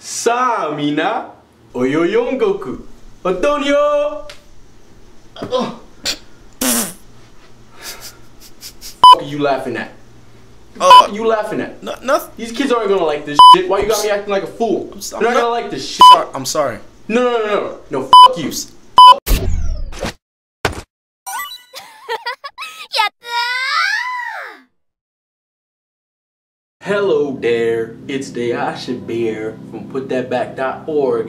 さあみんな、およよんごく、おとにょ。What are you laughing at? What are you laughing at? Nothing. These kids aren't gonna like this shit. Why you got me acting like a fool? They're not gonna like this shit. I'm sorry. No, fuck you. Hello there, it's Yaiba Bear from PutThatBack.org,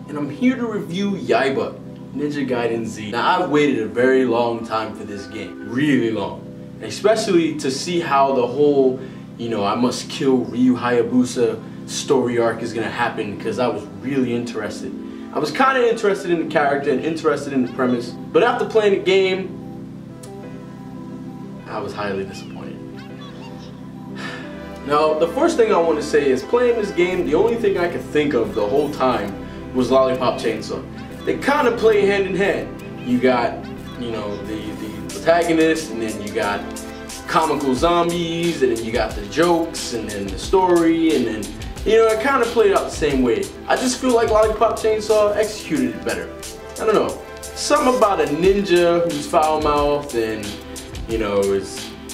and I'm here to review Yaiba Ninja Gaiden Z. Now, I've waited a very long time for this game, really long, especially to see how the whole, I must kill Ryu Hayabusa story arc is gonna happen, because I was really interested. I was kind of interested in the character and interested in the premise, but after playing the game, I was highly disappointed. Now, the first thing I want to say is, playing this game, the only thing I could think of the whole time was Lollipop Chainsaw. They kind of play hand in hand. You got, the protagonist, and then you got comical zombies, and then you got the jokes, and then the story, and then, it kind of played out the same way. I just feel like Lollipop Chainsaw executed it better. I don't know. Something about a ninja who's foul-mouthed and,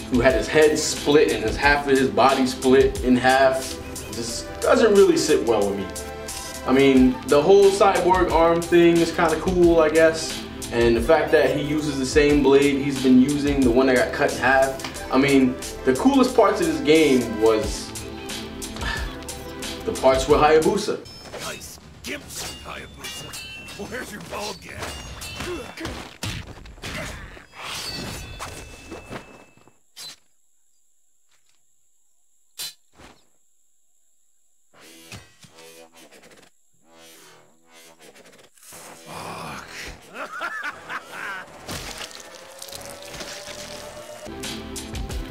who had his head split and half of his body split in half, just doesn't really sit well with me. I mean, the whole cyborg arm thing is kind of cool, I guess, and the fact that he uses the same blade he's been using, the one that got cut in half. I mean, the coolest parts of this game was the parts with Hayabusa. Nice gimps, Hayabusa. Where's your ball gag?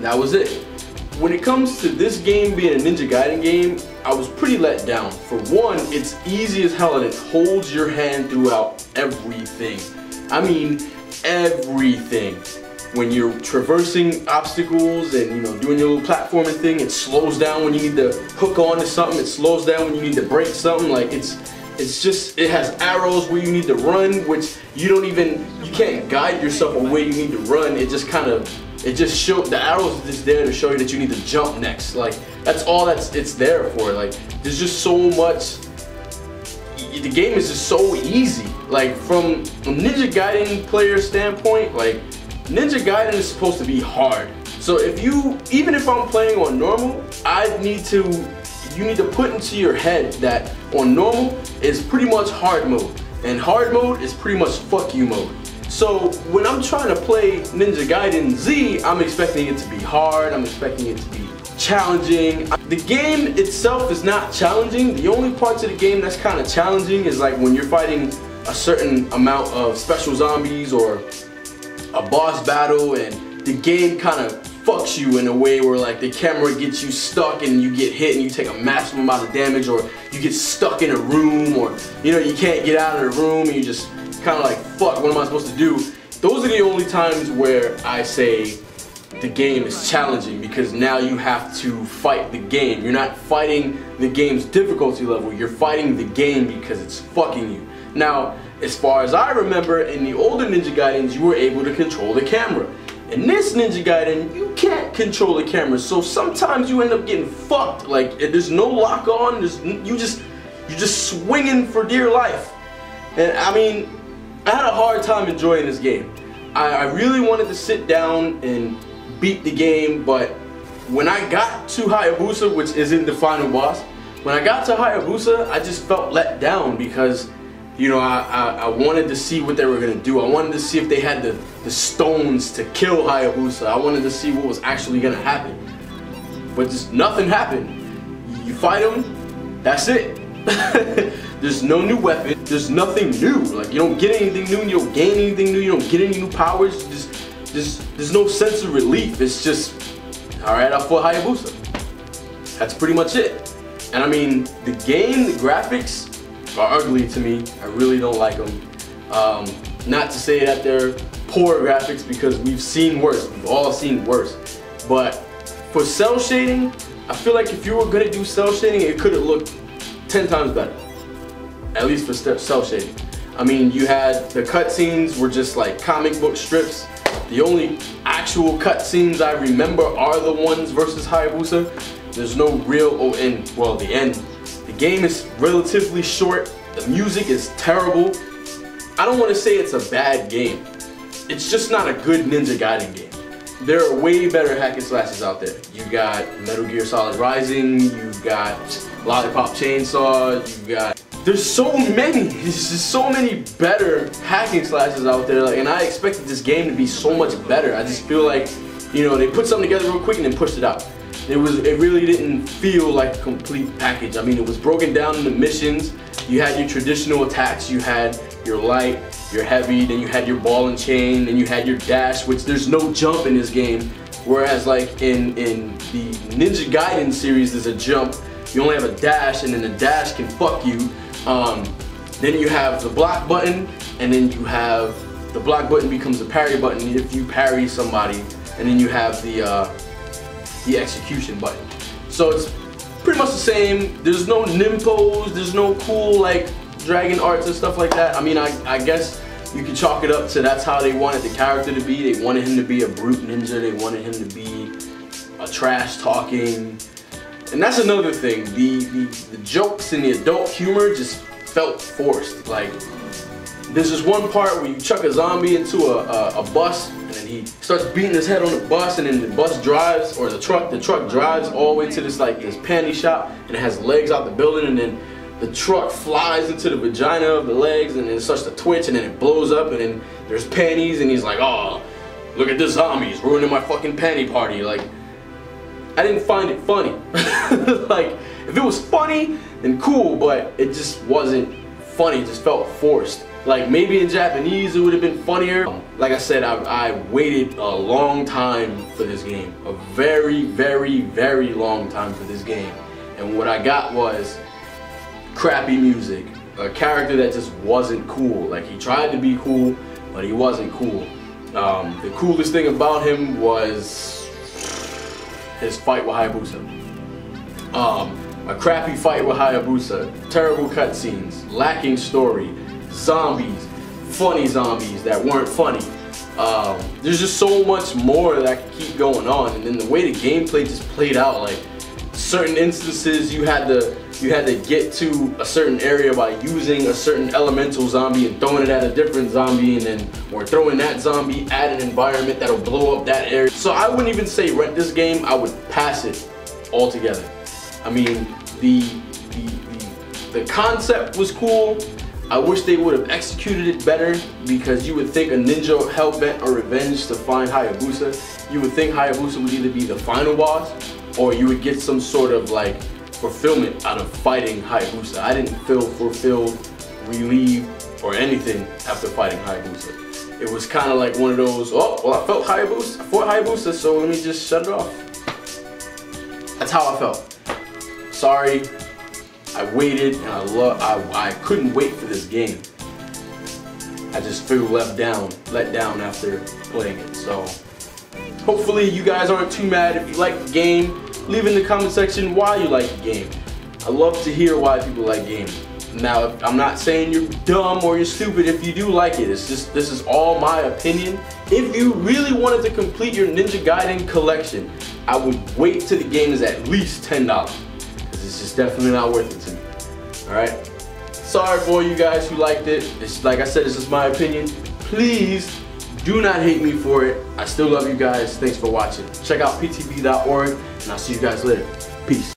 That was it. When it comes to this game being a Ninja Gaiden game, I was pretty let down. For one, it's easy as hell and it holds your hand throughout everything. I mean, everything. When you're traversing obstacles and doing your little platforming thing, it slows down when you need to hook on to something. It slows down when you need to break something. Like it has arrows where you need to run, which you can't guide yourself on where you need to run. It just shows, the arrows are just there to show you that you need to jump next. Like, that's all it's there for. Like, there's just so much, the game is just so easy. Like, from a Ninja Gaiden player standpoint, like, Ninja Gaiden is supposed to be hard. So even if I'm playing on normal, you need to put into your head that on normal is pretty much hard mode, and hard mode is pretty much fuck you mode. So when I'm trying to play Ninja Gaiden Z, I'm expecting it to be hard, I'm expecting it to be challenging. The game itself is not challenging. The only parts of the game that's kind of challenging is like when you're fighting a certain amount of special zombies or a boss battle, and the game kind of fucks you in a way where like the camera gets you stuck and you get hit and you take a massive amount of damage, or you get stuck in a room, or you can't get out of the room and you just kind of like, fuck, what am I supposed to do? Those are the only times where I say the game is challenging, because now you have to fight the game. You're not fighting the game's difficulty level, you're fighting the game because it's fucking you. Now, as far as I remember, in the older Ninja Gaidens, you were able to control the camera. In this Ninja Gaiden, you can't control the camera, so sometimes you end up getting fucked. Like, there's no lock on, you're just swinging for dear life. And I mean, I had a hard time enjoying this game. I really wanted to sit down and beat the game, but when I got to Hayabusa, which isn't the final boss, when I got to Hayabusa, I just felt let down, because I wanted to see what they were gonna do. I wanted to see if they had the stones to kill Hayabusa. I wanted to see what was actually gonna happen. But just nothing happened. You fight him, that's it. There's no new weapon, there's nothing new. Like, you don't get anything new, you don't gain anything new, you don't get any new powers. There's no sense of relief. It's just, alright, I fought Hayabusa. That's pretty much it. And I mean, the game, the graphics are ugly to me. I really don't like them. Not to say that they're poor graphics, because we've seen worse. We've all seen worse. But for cell shading, I feel like if you were gonna do cell shading, it could have looked 10 times better. At least for cell shading. I mean, you had the cutscenes were just like comic book strips. The only actual cutscenes I remember are the ones versus Hayabusa. There's no real, the end. The game is relatively short. The music is terrible. I don't want to say it's a bad game. It's just not a good Ninja Gaiden game. There are way better hack and slashes out there. You got Metal Gear Solid Rising, you've got Lollipop Chainsaw, you've got... There's so many. There's just so many better hacking slashes out there, and I expected this game to be so much better. I just feel like, you know, they put something together real quick and then pushed it out. It really didn't feel like a complete package. I mean, it was broken down into missions. You had your traditional attacks, you had your light, your heavy, then you had your ball and chain, then you had your dash, which there's no jump in this game. Whereas like in the Ninja Gaiden series, there's a jump. You only have a dash, and then the dash can fuck you. Then you have the block button, and then you have the block button becomes the parry button if you parry somebody, and then you have the execution button. So it's pretty much the same. There's no nimpos, there's no cool like dragon arts and stuff like that. I mean, I guess you could chalk it up to that's how they wanted the character to be. They wanted him to be a brute ninja. They wanted him to be a trash talking. And that's another thing. The jokes and the adult humor just felt forced. Like, there's this one part where you chuck a zombie into a bus, and then he starts beating his head on the bus, and then the bus drives, or the truck drives all the way to this panty shop, and it has legs out the building, and then the truck flies into the vagina of the legs, and then it starts to twitch, and then it blows up, and then there's panties, and he's like, oh, look at this zombie, he's ruining my fucking panty party. Like, I didn't find it funny. Like, if it was funny, then cool, but it just wasn't funny, it just felt forced. Like, maybe in Japanese it would have been funnier. Like I said, I waited a long time for this game. A very, very, very long time for this game. And what I got was crappy music. A character that just wasn't cool. Like, he tried to be cool, but he wasn't cool. The coolest thing about him was his fight with Hayabusa. A crappy fight with Hayabusa, terrible cutscenes, lacking story, zombies, funny zombies that weren't funny. There's just so much more that I could keep going on, and then the way the gameplay just played out, like certain instances you had to get to a certain area by using a certain elemental zombie and throwing it at a different zombie, and then or throwing that zombie at an environment that'll blow up that area. So I wouldn't even say rent this game, I would pass it altogether. I mean, the concept was cool. I wish they would have executed it better, because you would think a ninja hell-bent on revenge to find Hayabusa, you would think Hayabusa would either be the final boss, or you would get some sort of like fulfillment out of fighting Hayabusa. I didn't feel fulfilled, relieved, or anything after fighting Hayabusa. It was kind of like one of those, oh, well, I fought Hayabusa, so let me just shut it off. That's how I felt. Sorry, I waited, and I couldn't wait for this game. I just feel let down after playing it. So hopefully you guys aren't too mad. If you like the game, leave in the comment section why you like the game. I love to hear why people like games. Now, I'm not saying you're dumb or you're stupid if you do like it. It's just, this is all my opinion. If you really wanted to complete your Ninja Gaiden collection, I would wait till the game is at least $10, because it's just definitely not worth it to me. Alright? Sorry for you guys who liked it. It's, like I said, this is my opinion. Please do not hate me for it. I still love you guys. Thanks for watching. Check out ptv.org, and I'll see you guys later. Peace.